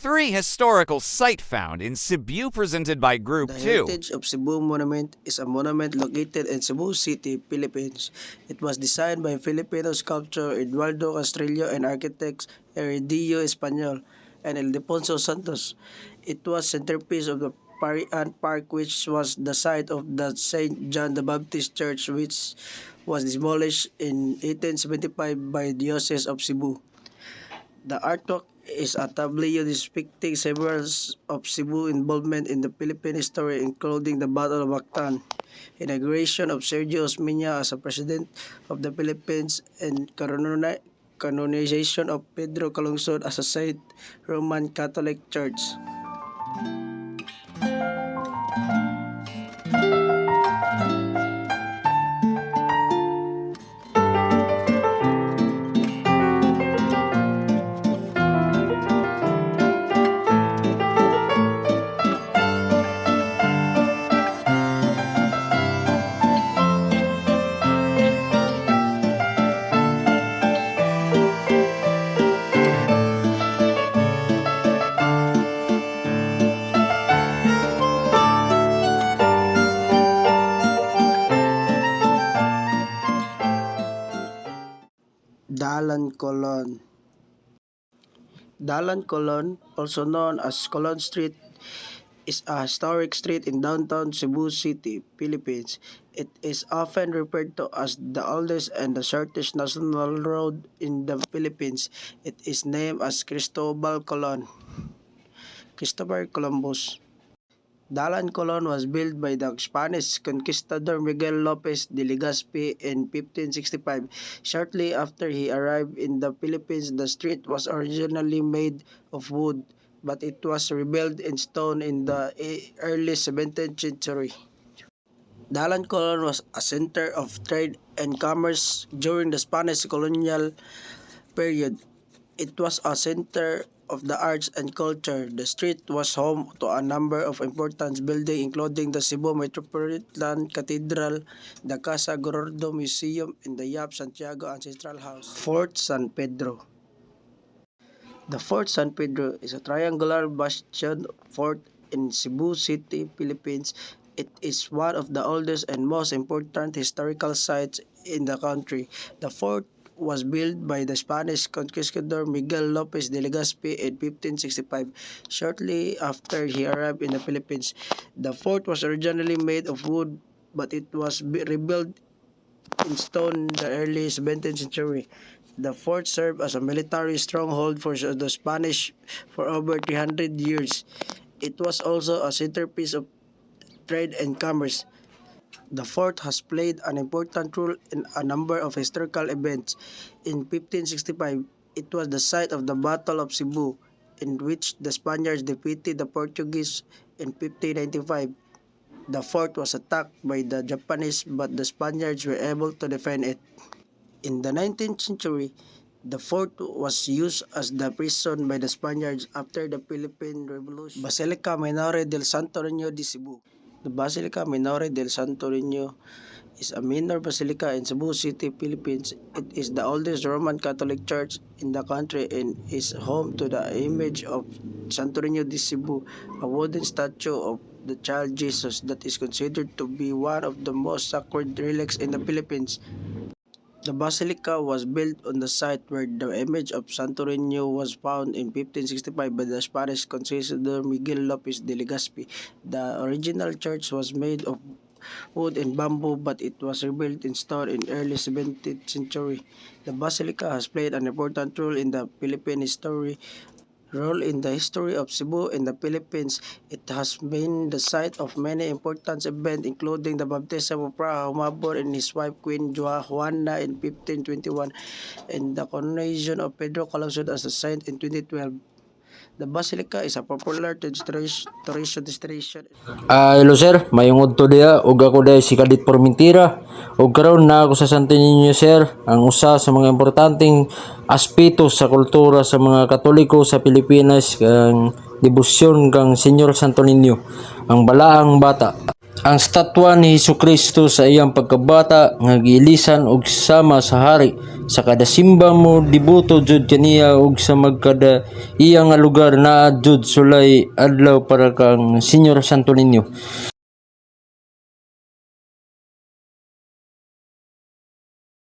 3 historical site found in Cebu presented by Group The 2. Heritage of Cebu Monument is a monument located in Cebu City, Philippines. It was designed by Filipino sculptor Eduardo Castrillo and architects Heredia Espanyol and Ildefonso Santos. It was centerpiece of the Parian Park, which was the site of the St. John the Baptist Church, which was demolished in 1875 by Diocese of Cebu. The artwork is a tableau depicting several of Cebu involvement in the Philippine history, including the Battle of Mactan, inauguration of Sergio Osmeña as a president of the Philippines, and canonization of Pedro Calungsod as a Saint Roman Catholic Church. Dalan Colon. Dalan Colon, also known as Colon Street, is a historic street in downtown Cebu City, Philippines. It is often referred to as the oldest and the shortest national road in the Philippines. It is named as Cristobal Colon, Christopher Columbus. Dalan Colon was built by the Spanish conquistador Miguel Lopez de Legazpi in 1565. Shortly after he arrived in the Philippines, the street was originally made of wood, but it was rebuilt in stone in the early 17th century. Dalan Colon was a center of trade and commerce during the Spanish colonial period. It was a center of the arts and culture. The street was home to a number of important buildings, including the Cebu Metropolitan Cathedral, the Casa Gordo Museum, and the Yap Santiago Ancestral House. Fort San Pedro. The Fort San Pedro is a triangular bastion fort in Cebu City, Philippines. It is one of the oldest and most important historical sites in the country. The fort was built by the Spanish conquistador Miguel Lopez de Legazpi in 1565. Shortly after he arrived in the Philippines, the fort was originally made of wood, but it was rebuilt in stone in the early 17th century. The fort served as a military stronghold for the Spanish for over 300 years. It was also a centerpiece of trade and commerce. The fort has played an important role in a number of historical events. In 1565, it was the site of the Battle of Cebu, in which the Spaniards defeated the Portuguese. In 1595. The fort was attacked by the Japanese, but the Spaniards were able to defend it. In the 19th century, the fort was used as the prison by the Spaniards after the Philippine Revolution. Basilica Minore del Santo Niño de Cebu. The Basilica Minore del Santo Niño is a minor basilica in Cebu City, Philippines. It is the oldest Roman Catholic church in the country and is home to the image of Santo Niño de Cebu, a wooden statue of the child Jesus that is considered to be one of the most sacred relics in the Philippines. The basilica was built on the site where the image of Santo Niño was found in 1565 by the Spanish conquistador Miguel Lopez de Legazpi. The original church was made of wood and bamboo, but it was rebuilt in stone in early 17th century. The basilica has played an important role in the Philippine history of Cebu in the Philippines. It has been the site of many important events, including the baptism of Praha Humabon and his wife Queen Juana in 1521 and the coronation of Pedro Calungsod as a saint in 2012. The basilica is a popular tourist destination. Hello sir, mayungod to diha ug ako day si Kadit Pormentira ug karon na ako sa Santo Niño sir, ang usa sa mga importanteng aspeto sa kultura sa mga Katoliko sa Pilipinas kang debosyon kang Senyor Santo Niño, ang balaang bata. Ang statwa ni Hesukristo sa iyang pagkabata nga giilisan og sama sa hari sa kada simba mo dibuto jud kaniya ug sa magkada iya nga lugar na jud sulay adlaw para kang Senyor Santo Niño.